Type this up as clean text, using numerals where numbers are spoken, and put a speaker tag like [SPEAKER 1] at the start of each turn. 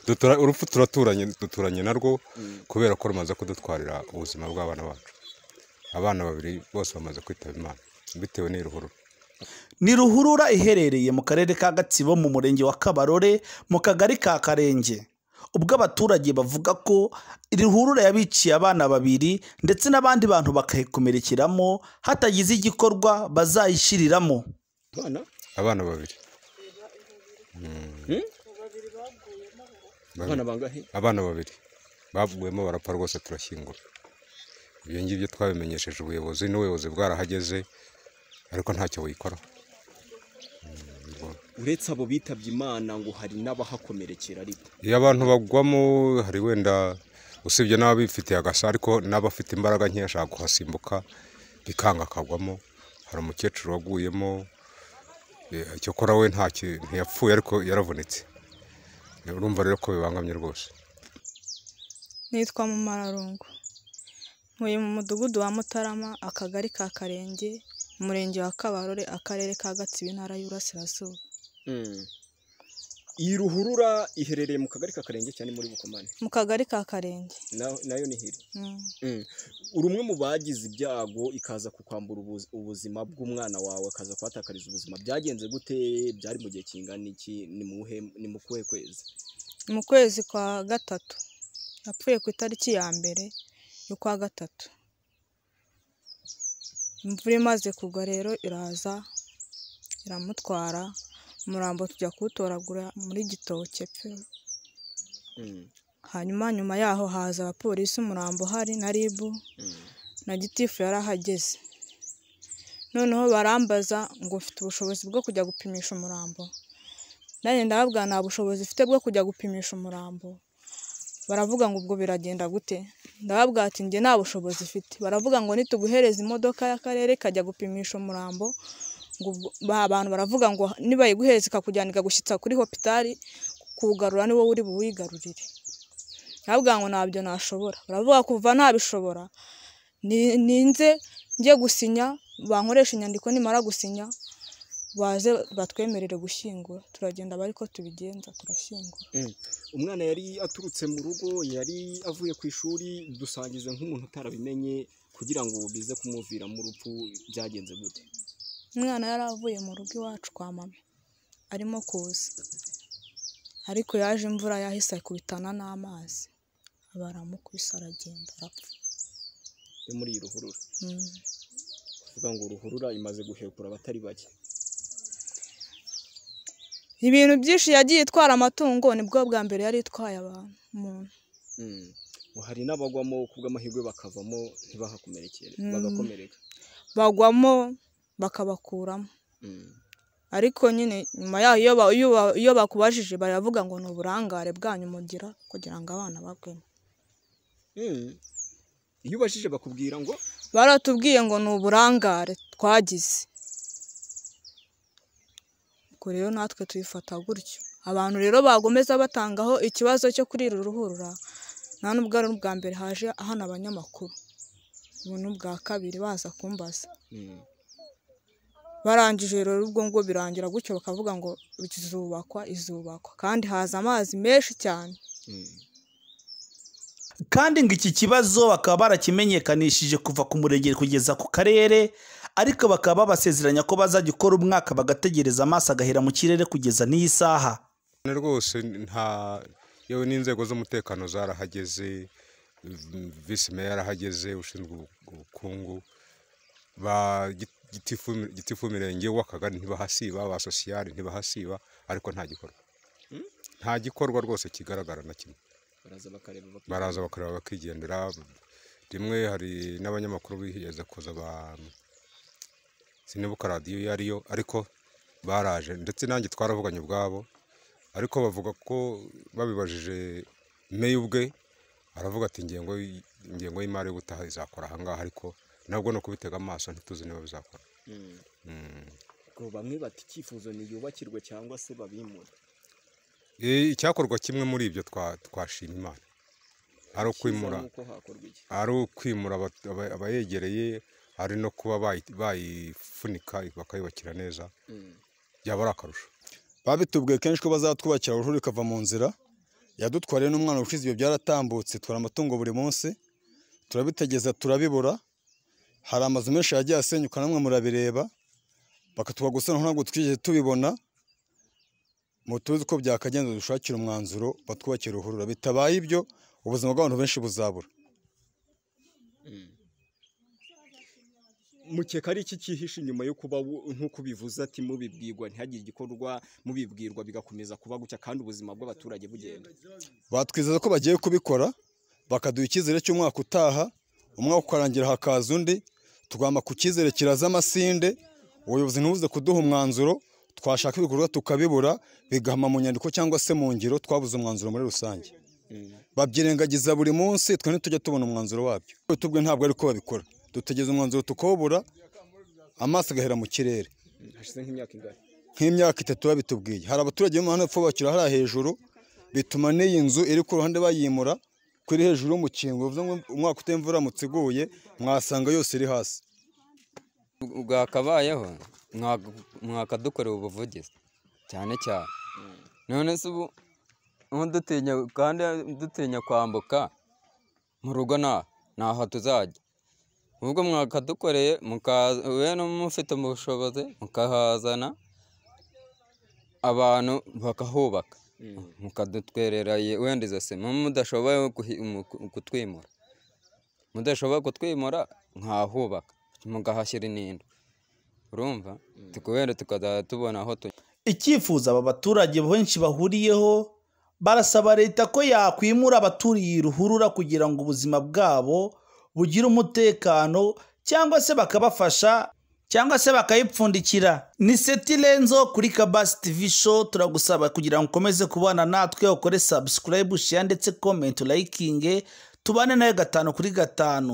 [SPEAKER 1] urupfu duturanye narwo kubera ko rumaze kudutwarira ubuzima bw'abana bacu. Abana babiri bose bamaze kwitaba Imana bitewe n'iruhurura.
[SPEAKER 2] Ni ruhurura iherereye mu karere ka Gatsibo mu murenge wa Kabarore mu kagari ka Karenge. Ubwo abaturage bavuga ko ruhurura yabiciye abana babiri ndetse n'abandi bantu bakayikomerekeramo hatagize igikorwa bazayishiriramo.
[SPEAKER 1] Abana babiri.
[SPEAKER 3] Abana bangahe?
[SPEAKER 1] Abana babiri bavuyemo barapfa rwose turashyingura. Ibyo ngibyo twabimenyesheje ubuyobozi n'ubuyobozi bwarahageze ariko ntacyo wikora.
[SPEAKER 3] Uretse abo bitabye Imana ngo hari n'abahakomerekera ariko.
[SPEAKER 1] Iyo abantu bagwamo hari wenda usibye n'ababifitiye agasa ariko n'abafite imbaraga nke ashaka kuhasimbuka bikanga akagwamo. Hari umukecuru waguyemo icyo kora we ntiyapfuye ariko yaravunitse. Urumva rero ko bibangamye rwose.
[SPEAKER 4] Nitwa Mumararungu. Ntuye mu mudugudu wa Mutarama, akagari ka Karenge, umurenge wa Kabarore, akarere ka Gatsibo, intara y'Iburasirazuba.
[SPEAKER 3] Iyi ruhurura iherereye mu kagari ka Karenge cyane muri Bukomane.
[SPEAKER 4] Mu kagari ka Karenge.
[SPEAKER 3] Nayo ni hiri. Uri umwe mu bagize ibyago ikaza kukwambura ubuzima bw'umwana wawe akaza kuhatakariza ubuzima. Byagenze gute? Byari mu gihe kingana iki? Ni mu kuhe kwezi?
[SPEAKER 4] Mu kwezi kwa gatatu. Yapfuye ku itariki ya mbere y'ukwa gatatu. Imvura imaze kugwa rero iraza iramutwara, umurambo tujya kuwutoragura muri Gitoke pe. Nyuma yaho haza abapolisi, umurambo hari na RIB na gitifu yarahageze. Noneho barambaza ngo ufite ubushobozi bwo kujya gupimisha umurambo. Nanjye ndababwira nta bushobozi ufite bwo kujya gupimisha umurambo. Baravuga ngo ubwo biragenda gute? Ndababwira ati njye nta bushobozi mfite. Baravuga ngo nituguhereza imodoka y'akarere kajya gupimisha umurambo, ngo abantu baravuga ngo nibayiguhereza ikakujyana ikagushyitsa kuri hopitali kuwugarura ni wowe uri buwigarurire. Ndababwira ngo ntabyo nashobora. Baravuga kuva ntabishobora ninze njye gusinya, bankoresha inyandiko nimara gusinya baze batwemerere gushyingura. Turagenda bari ko tubigenza turashyingura.
[SPEAKER 3] Umwana yari aturutse mu rugo, yari avuye ku ishuri, dusangize nk'umuntu utarabimenye kugira ngo bize kumuviramo urupfu. Byagenze gute?
[SPEAKER 4] Umwana yari avuye mu rugo iwacu kwa mama arimo kuza, ariko yaje imvura yahise akubitana n'amazi baramukubise aragenda arapfa.
[SPEAKER 3] Yo muri iyi ruhurura. Kuvuga ngo ruhurura imaze guhekura abatari bake.
[SPEAKER 4] Ibintu byinshi yagiye itwara amatungo, nibwo bwa mbere yari itwaye umuntu.
[SPEAKER 3] Hari n'abagwamo kubw'amahirwe bakavamo ntibahakomerekere, bagakomereka.
[SPEAKER 4] Bagwamo bakabakuramo. Ariko nyine nyuma yaho iyo bakubajije baravuga ngo ni uburangare bwanyu mugira kugira ngo abana bagwemo.
[SPEAKER 3] Iyo ubajije bakubwira ngo
[SPEAKER 4] baratubwiye ngo ni uburangare twagize. Ubwo rero natwe tuyifata gutyo. Abantu rero bagomeza batangaho ikibazo cyo kuri uru ruhurura, nta nubwo ari ubwa mbere haje hano abanyamakuru, ubu ni ubwa kabiri baza kumbaza. Barangije rero ubwo ngo birangira gutyo bakavuga ngo izubakwa kandi haza amazi menshi cyane.
[SPEAKER 2] Kandi ngo iki kibazo bakaba barakimenyekanishije kuva ku murenge kugeza ku karere, ariko bakaba babasezeranya ko bazagikora umwaka bagategereza amaso agahera mu kirere kugeza n'iyi saha.
[SPEAKER 1] Rwose yewe n'inzego z'umutekano zarahageze, visi meya yarahageze, ushinzwe ubukungu, gitifu mirenge w'akagari ntibahasiba, ba sosiyali ntibahasiba, ariko nta gikorwa rwose kigaragara na kimwe. Baraza bakareba bakigendera. Rimwe hari n'abanyamakuru biheze kuza abantu sinibuka radiyo iyo ariyo, ariko baraje ndetse nanjye twaravuganye ubwabo, ariko bavuga ko babibajije meya ubwe aravuga ati ingengo y'imari y'ubutaha izakora ahangaha, ariko nabwo no kubitega amaso ntituzi niba bizakora.
[SPEAKER 3] Ngo bamwe bati icyifuzo ni yubakirwe cyangwa se babimura.
[SPEAKER 1] Icyakorwa kimwe muri ibyo twashima Imana ari ukwimura abayegereye, ari no kuba bayifunika bakayubakira neza, byaba ari akarusho.
[SPEAKER 5] Babitubwiye kenshi ko bazatwubakira uruhuri ikava mu nzira, yadutwariye n'umwana ushize, ibyo byaratambutse, twara amatungo buri munsi turabitegeza turabibura. Hari amazu menshi yagiye asenyuka, namwe murabireba, bakatuba gusa ntabwo twigeze tubibona. Mutuzi ko byakagenze dushakira umwanzuro batwubakira ruhurura, bitabaye ibyo ubuzima bw'abantu benshi buzabura.
[SPEAKER 3] mukeka ari iki cyihishe inyuma yo kuba nk'uko bivuze ati mubibwirwa ntihagire igikorwa, mubibwirwa bigakomeza kuba gutya kandi ubuzima bw'abaturage bugenda?
[SPEAKER 5] Batwizeza ko bagiye kubikora, bakaduha icyizere cy'umwaka utaha, umwaka ukarangira hakaza undi, tugamba ku cyizere kiraza amasinde. Ubuyobozi ntibuze kuduha umwanzuro, twashaka ibikorwa tukabibura, bigahama mu nyandiko cyangwa se mu ngiro, twabuze umwanzuro muri rusange. Babyirengagiza buri munsi, twe ntitujya tubona umwanzuro wabyo. Tubwe ntabwo ari ko babikora, dutegeza umwanzuro tukawubura, amaso agahera mu kirere.
[SPEAKER 3] Hashize nk'imyaka ingana?
[SPEAKER 5] Nk'imyaka 3 babitubwiye. Hari abaturage bo hano bakira hariya hejuru, bituma n'iyi nzu iri ku ruhande bayimura kuri hejuru y'umukingo, bivuze ngo umwaka utemvura mutsiguye mwasanga yose iri hasi.
[SPEAKER 6] Bwakabayeho mwakadukorera ubuvugizi cyane cyane. None se ubu dutinya kwambuka mu rugo naho tuzajya. Ubwo mwakadukoreye we mufite ubushobozi mukahazana abantu bakahubaka, mukadutwerera wenda izo sima. Mudashoboye kutwimura, nkahubaka mugahashyira inindo, urumva, tukubera tukazajya tubona aho
[SPEAKER 2] icyifuzo aba baturage benshi bahuriyeho, barasaba leta ko yakwimura abaturiye ruhurura kugira ngo ubuzima bwabo bugire umutekano, cyangwa se bakabafasha, cyangwa se bakayipfundikira. Ni Seti Lenzo kuri Kabasi TV Show. Turagusaba kugira ngo ukomeze kubana natwe, ukore subscribe, share ndetse comment, liking, tubane nawe 5 kuri 5.